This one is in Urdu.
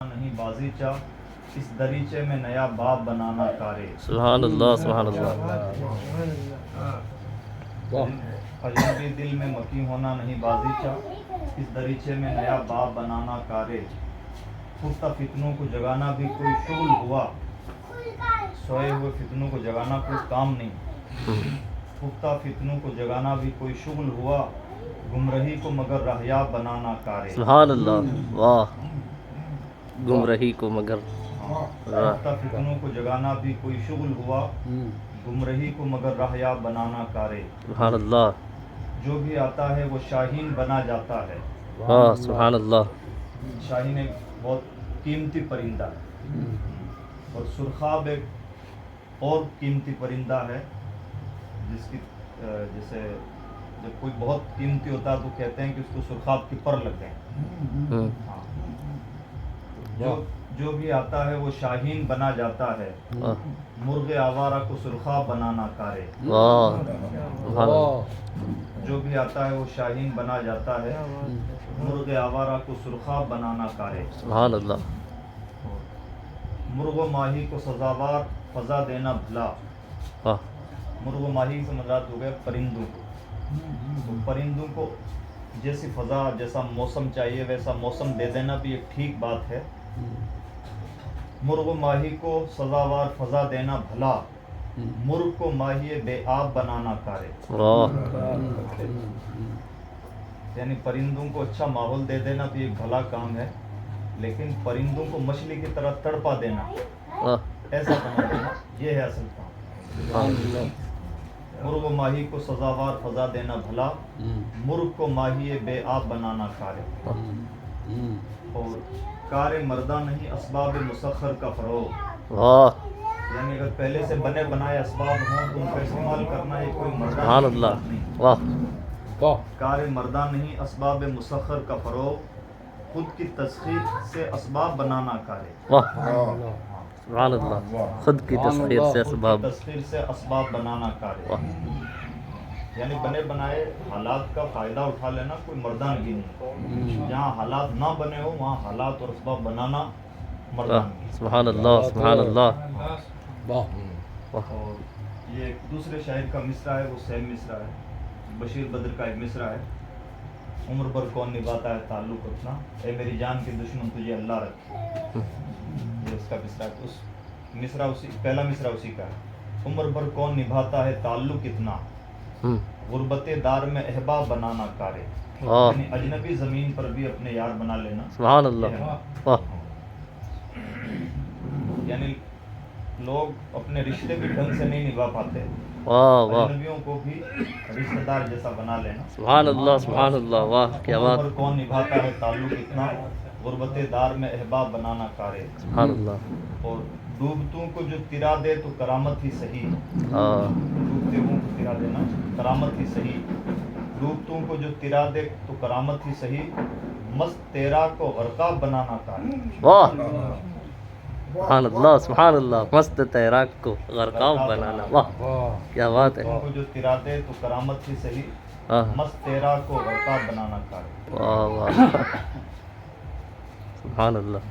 نہیں بازیچہ اس دریچے میں نیا باب بنانا کارے. سبحان اللہ سبحان اللہ. اجنبی دل میں مکی ہونا نہیں بازیچہ اس دریچے میں نیا باب بنانا کارے. پختہ فتنوں کو جگانا بھی کوئی شغل ہوا, سوئے ہوئے فتنوں کو جگانا کوئی کام نہیں. پختہ فتنوں کو جگانا بھی کوئی شغل ہوا, گمرہی کو مگر رہیاب بنانا کارے. سبحان اللہ. واہ. گمراہی کو مگر پختہ فتنوں کو جگانا بھی کوئی شغل ہوا, گمرہی کو مگر رہیاب بنانا کارے. سبحان اللہ. جو بھی آتا ہے وہ شاہین بنا جاتا ہے. واہ سبحان اللہ. شاہین ایک بہت قیمتی پرندہ ہے, اور سرخاب ایک اور قیمتی پرندہ ہے جس کی جیسے جب کوئی بہت قیمتی ہوتا ہے تو کہتے ہیں کہ اس کو سرخاب کی پر لگ گئے. جو بھی آتا ہے وہ شاہین بنا جاتا ہے, مرغ آوارہ کو سرخاب بنانا کارے. جو بھی آتا ہے وہ شاہین بنا جاتا ہے, مرغ آوارہ کو سرخاب بنانا کارے. سبحان اللہ. مرغ و ماہی کو سزاوار فضا دینا بھلا. مرغ و ماہی سے مراد ہو گئے پرندوں کو. تو پرندوں کو جیسی فضا جیسا موسم چاہیے ویسا موسم دے دینا بھی ایک ٹھیک بات ہے. مرغ و ماہی کو سزاوار فضا دینا بھلا, مرغ کو ماہی بے آب بنانا کارے. یعنی پرندوں کو اچھا ماحول دے دینا بھی ایک بھلا کام ہے, لیکن پرندوں کو مچھلی کی طرح تڑپا دینا, ایسا بنا دینا, یہ ہے اصل کام. مرغ و ماہی کو سزاوار فضا دینا بھلا, مرغ کو ماہی بے آب بنانا کارے. اور کار مردہ نہیں اسباب مسخر کا فروغ. یعنی اگر پہلے سے بنے بنائے اسباب ہوں تو ان کا استعمال کرنا یہ کوئی مردہ نہیں. کار مردہ نہیں اسباب مسخر کا فروغ, خود کی تسخیر سے اسباب بنانا کارے. سبحان اللہ. خود کی تسخیر سے اسباب بنانا کارے. یعنی بنے بنائے حالات کا فائدہ اٹھا لینا کوئی مردانگی نہیں. جہاں حالات نہ بنے ہو وہاں حالات اور اسباب بنانا مردانگی. سبحان اللہ سبحان اللہ. اور یہ ایک دوسرے شاعر کا مصرع ہے, وہ سیم مصرع ہے, بشیر بدر کا ایک مصرع ہے. عمر بھر کون نبھاتا ہے تعلق اپنا, اے میری جان کے دشمن تجھے اللہ رکھے. یہ اس کا مصرع ہے. اس مصرع اسی پہلا مصرع اسی کا ہے. عمر بھر کون نبھاتا ہے تعلق اتنا, غربت دار میں احباب بنانا کارے. یعنی اجنبی زمین پر بھی اپنے یار بنا لینا. سبحان اللہ. یعنی لوگ اپنے رشتے بھی ڈھنگ سے نہیں نبھا پاتے, اجنبیوں کو بھی رشتہ دار جیسا بنا لینا. سبحان اللہ سبحان اللہ. واہ کیا بات. عمر کون نبھاتا ہے تعلق اتنا, غربت دار میں احباب بنانا کارے. سبحان اللہ. اور ڈوبتوں کو جو ترا دے تو کرامت ہی صحیح. ڈوبتے ہوں کو ترا دینا کرامت ہی صحیح. ڈوبتوں کو جو ترا دے تو کرامت ہی صحیح, مست تیرا کو غرقاب بنانا کارے. واہ سبحان اللہ سبحان اللہ. مست تیراک کو غرقاب بنانا. واہ کیا بات ہے. کو جو ترا دے تو کرامت ہی صحیح, مست تیرا کو غرقاب بنانا کارے. واہ واہ سبحان اللہ.